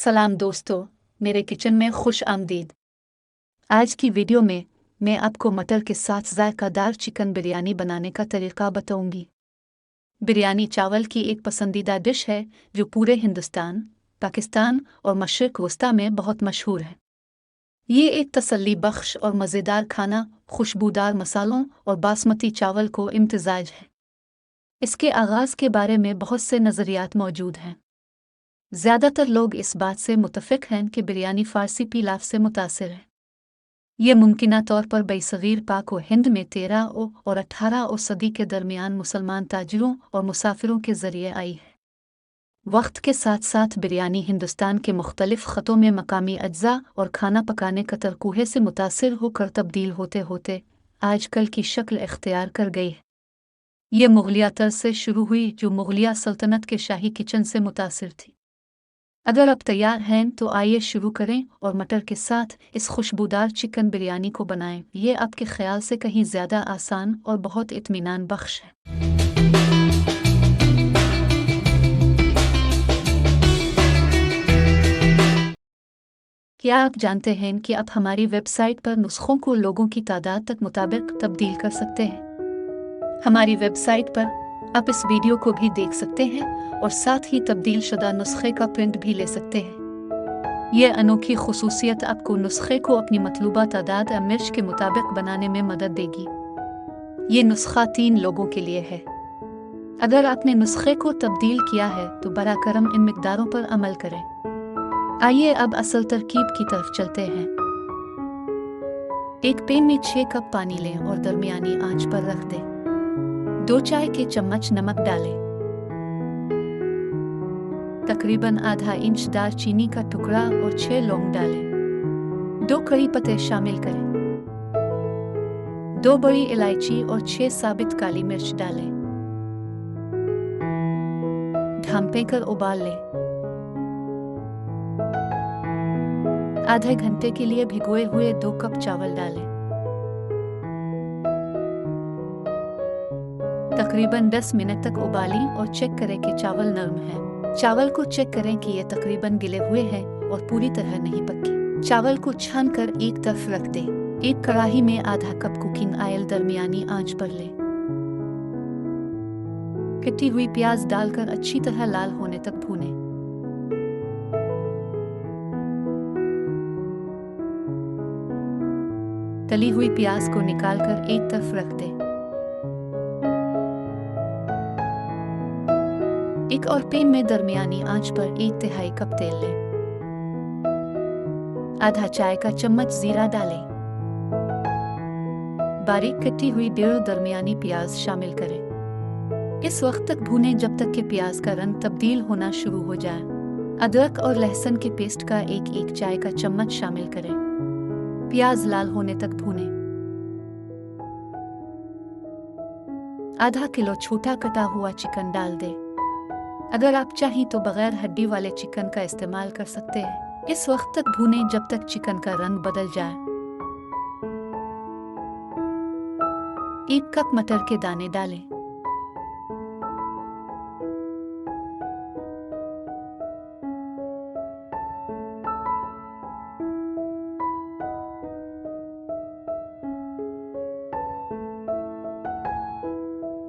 सलाम दोस्तों, मेरे किचन में खुश आमदीद। आज की वीडियो में मैं आपको मटर के साथ जायकादार चिकन बिरयानी बनाने का तरीका बताऊंगी। बिरयानी चावल की एक पसंदीदा डिश है जो पूरे हिंदुस्तान, पाकिस्तान और मशरिक वस्ता में बहुत मशहूर है। ये एक तसल्ली बख्श और मज़ेदार खाना खुशबूदार मसालों और बासमती चावल को इम्तिजाज है। इसके आगाज़ के बारे में बहुत से नज़रियात मौजूद हैं। ज़्यादातर लोग इस बात से मुतफ़िक़ हैं कि बिरयानी फ़ारसी पिलाव से मुतासिर है। ये मुमकिना तौर पर बरसग़ीर पाक व हिंद में 13 और 18 सदी के दरमियान मुसलमान ताजिरों और मुसाफिरों के ज़रिए आई है। वक्त के साथ साथ बिरयानी हिंदुस्तान के मुख्तलिफ़ ख़त्ों में मकामी अज्जा और खाना पकाने का तरकूहे से मुतासिर होकर तब्दील होते होते आजकल की शक्ल इख्तियार कर गई है। ये मुग़लिया तर्ज से शुरू हुई जो मुग़लिया सल्तनत के शाही किचन से मुतासिर थी। अगर आप तैयार हैं तो आइए शुरू करें और मटर के साथ इस खुशबूदार चिकन बिरयानी को बनाएं। ये आपके ख्याल से कहीं ज़्यादा आसान और बहुत इत्मीनान बख्श है। क्या आप जानते हैं कि आप हमारी वेबसाइट पर नुस्खों को लोगों की तादाद तक मुताबिक तब्दील कर सकते हैं। हमारी वेबसाइट पर आप इस वीडियो को भी देख सकते हैं और साथ ही तब्दील शुदा नुस्खे का प्रिंट भी ले सकते हैं। यह अनोखी खुसूसियत आपको नुस्खे को अपनी मतलूबा तादाद या मिर्च के मुताबिक बनाने में मदद देगी। ये नुस्खा 3 लोगों के लिए है। अगर आपने नुस्खे को तब्दील किया है तो बरा करम इन मिकदारों पर अमल करें। आइए अब असल तरकीब की तरफ चलते हैं। एक पैन में 6 कप पानी लें और दरमियानी आंच पर रख दें। 2 चाय के चम्मच नमक डालें। तकरीबन आधा इंच दालचीनी का टुकड़ा और 6 लौंग डालें। 2 कड़ी पत्ते शामिल करें। 2 बड़ी इलायची और 6 साबित काली मिर्च डालें। ढांपे कर उबाल लें। आधे घंटे के लिए भिगोए हुए 2 कप चावल डालें। तकरीबन 10 मिनट तक उबालें और चेक करें कि चावल नरम है। चावल को चेक करें कि ये तकरीबन गिले हुए हैं और पूरी तरह नहीं पके। चावल को छान कर एक तरफ रख दें। एक कढ़ाई में आधा कप कुकिंग ऑयल दरमियानी आंच पर लें। कटी हुई प्याज डालकर अच्छी तरह लाल होने तक भूनें। तली हुई प्याज को निकालकर एक तरफ रख दें। एक और पैन में दरमियानी आंच पर 1/3 कप तेल लें। आधा चाय का चम्मच जीरा डालें। बारीक कटी हुई 1.5 दरमियानी प्याज शामिल करें। इस वक्त तक भूनें जब तक कि प्याज का रंग तब्दील होना शुरू हो जाए। अदरक और लहसुन के पेस्ट का 1 चाय का चम्मच शामिल करें। प्याज लाल होने तक भूनें। आधा किलो छोटा कटा हुआ चिकन डाल दें। अगर आप चाहें तो बगैर हड्डी वाले चिकन का इस्तेमाल कर सकते हैं। इस वक्त तक भूनें जब तक चिकन का रंग बदल जाए। 1 कप मटर के दाने डालें।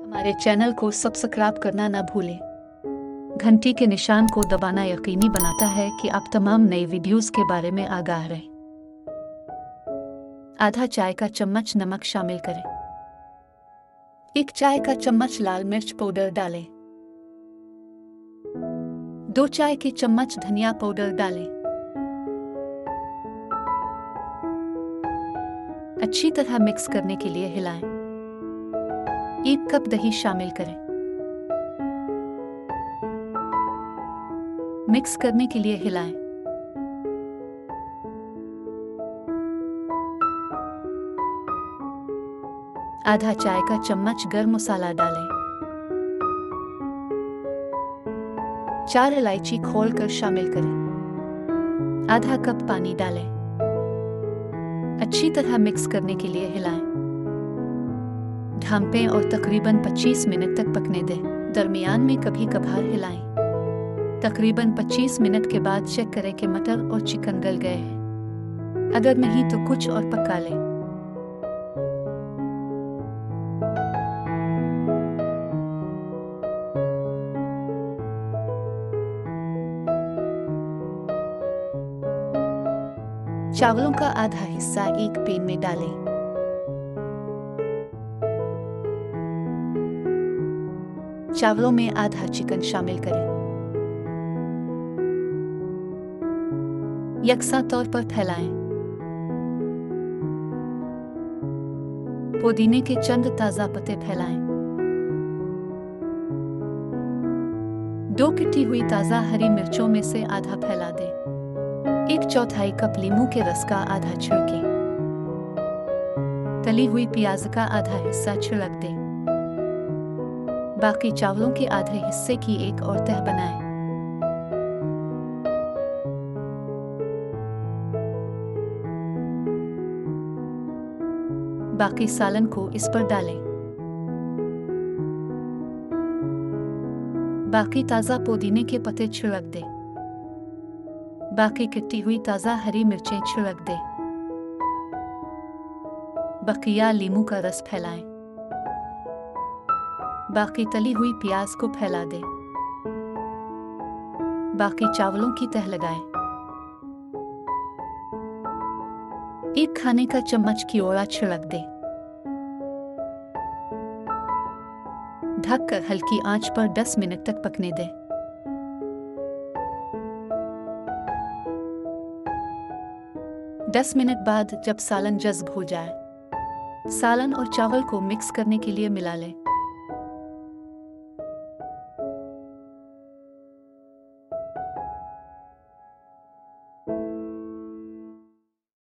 हमारे चैनल को सब्सक्राइब करना ना भूलें। घंटी के निशान को दबाना यकीनी बनाता है कि आप तमाम नए वीडियोस के बारे में आगाह रहें। आधा चाय का चम्मच नमक शामिल करें। 1 चाय का चम्मच लाल मिर्च पाउडर डालें। 2 चाय के चम्मच धनिया पाउडर डालें। अच्छी तरह मिक्स करने के लिए हिलाएं। 1 कप दही शामिल करें। मिक्स करने के लिए हिलाएं। आधा चाय का चम्मच गरम मसाला डालें। 4 इलायची खोलकर शामिल करें। आधा कप पानी डालें। अच्छी तरह मिक्स करने के लिए हिलाएं। ढांपें और तकरीबन 25 मिनट तक पकने दें। दरमियान में कभी कभार हिलाएं। तकरीबन 25 मिनट के बाद चेक करें कि मटर और चिकन गल गए हैं। अगर नहीं तो कुछ और पका लें। चावलों का आधा हिस्सा एक पैन में डालें। चावलों में आधा चिकन शामिल करें। यकसा तौर पर फैलाएं। पुदीने के चंद ताजा पत्ते फैलाएं। 2 कटी हुई ताजा हरी मिर्चों में से आधा फैला दें। 1/4 कप नींबू के रस का आधा छिड़कें। तली हुई प्याज का आधा हिस्सा छिड़क दें। बाकी चावलों के आधे हिस्से की एक और तह बनाएं। बाकी सालन को इस पर डालें। बाकी ताजा पुदीने के पत्ते छिड़क दें। बाकी कटी हुई ताजा हरी मिर्चें छिड़क दें। बकिया नींबू का रस फैलाएं। बाकी तली हुई प्याज को फैला दें। बाकी चावलों की तह लगाएं। 1 खाने का चम्मच कीड़ा छिड़क दें। ढककर हल्की आंच पर 10 मिनट तक पकने दें। दस मिनट बाद जब सालन जज़्ब हो जाए, सालन और चावल को मिक्स करने के लिए मिला लें।